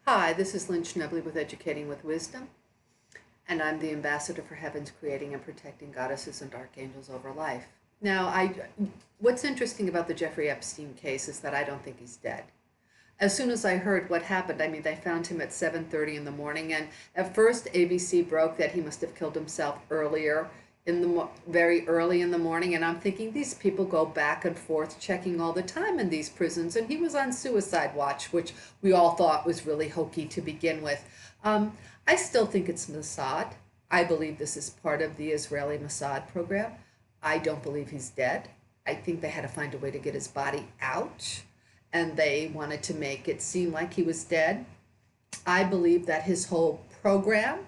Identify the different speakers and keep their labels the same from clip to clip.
Speaker 1: Hi, this is Lynn Schnebley with Educating with Wisdom, and I'm the ambassador for Heaven's creating and protecting goddesses and archangels over life. Now, what's interesting about the Jeffrey Epstein case is that I don't think he's dead. As soon as I heard what happened, I mean, they found him at 7:30 in the morning, and at first ABC broke that he must have killed himself earlier very early in the morning, and I'm thinking these people go back and forth checking all the time in these prisons, and he was on suicide watch, which we all thought was really hokey to begin with. I still think it's Mossad. I believe this is part of the Israeli Mossad program. I don't believe he's dead. I think they had to find a way to get his body out, and they wanted to make it seem like he was dead. I believe that his whole program,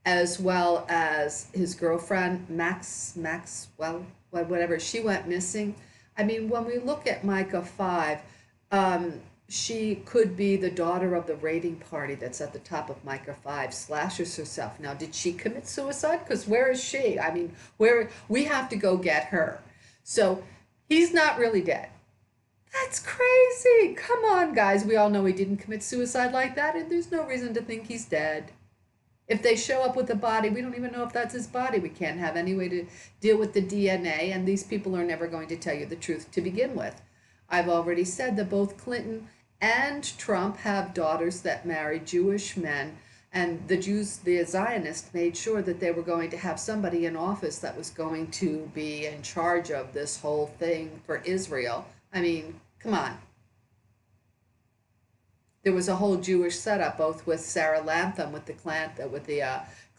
Speaker 1: as well as his girlfriend, Maxwell, whatever, she went missing. I mean, when we look at Micah 5, she could be the daughter of the raiding party that's at the top of Micah 5, slashes herself. Now, did she commit suicide? Because where is she? I mean, where we have to go get her. So he's not really dead. That's crazy. Come on, guys. We all know he didn't commit suicide like that, and there's no reason to think he's dead. If they show up with the body, we don't even know if that's his body. We can't have any way to deal with the DNA, and these people are never going to tell you the truth to begin with. I've already said that both Clinton and Trump have daughters that marry Jewish men, and the Jews, the Zionists, made sure that they were going to have somebody in office that was going to be in charge of this whole thing for Israel. I mean, come on. There was a whole Jewish setup, both with Sarah Latham, with the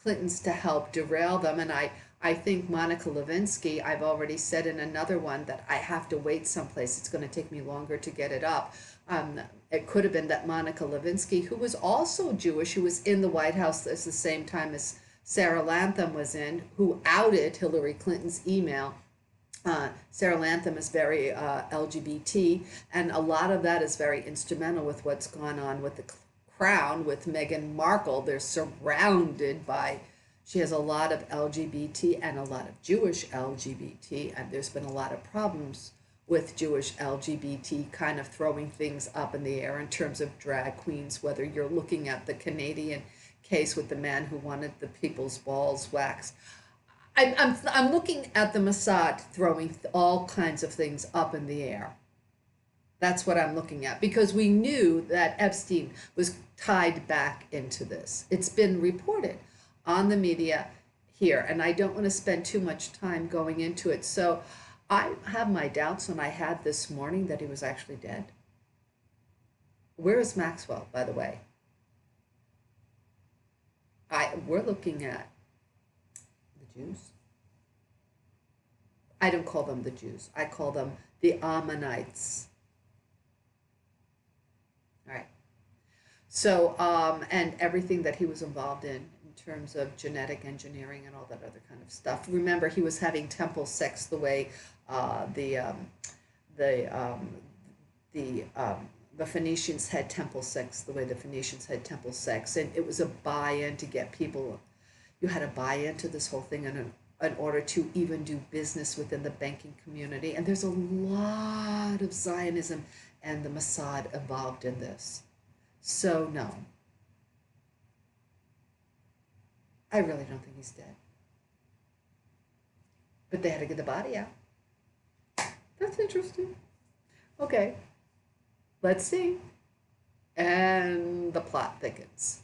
Speaker 1: Clintons to help derail them, and I think Monica Lewinsky. I've already said in another one that I have to wait someplace. It's going to take me longer to get it up. It could have been that Monica Lewinsky, who was also Jewish, who was in the White House at the same time as Sarah Latham was in, who outed Hillary Clinton's email. Sarah Latham is very LGBT, and a lot of that is very instrumental with what's gone on with the crown with Meghan Markle. They're surrounded by, she has a lot of LGBT and a lot of Jewish LGBT, and there's been a lot of problems with Jewish LGBT kind of throwing things up in the air in terms of drag queens, whether you're looking at the Canadian case with the man who wanted the people's balls waxed. I'm looking at the Mossad throwing all kinds of things up in the air. That's what I'm looking at, because we knew that Epstein was tied back into this. It's been reported on the media here, and I don't want to spend too much time going into it. So I have my doubts, and I had this morning that he was actually dead. Where is Maxwell, by the way? We're looking at Jews. I don't call them the Jews. I call them the Ammonites. All right. So, and everything that he was involved in terms of genetic engineering and all that other kind of stuff. Remember, he was having temple sex the way the Phoenicians had temple sex, the way the Phoenicians had temple sex, and it was a buy-in to get people. You had to buy into this whole thing in order to even do business within the banking community. And there's a lot of Zionism and the Mossad involved in this. So no, I really don't think he's dead. But they had to get the body out. That's interesting. Okay, let's see. And the plot thickens.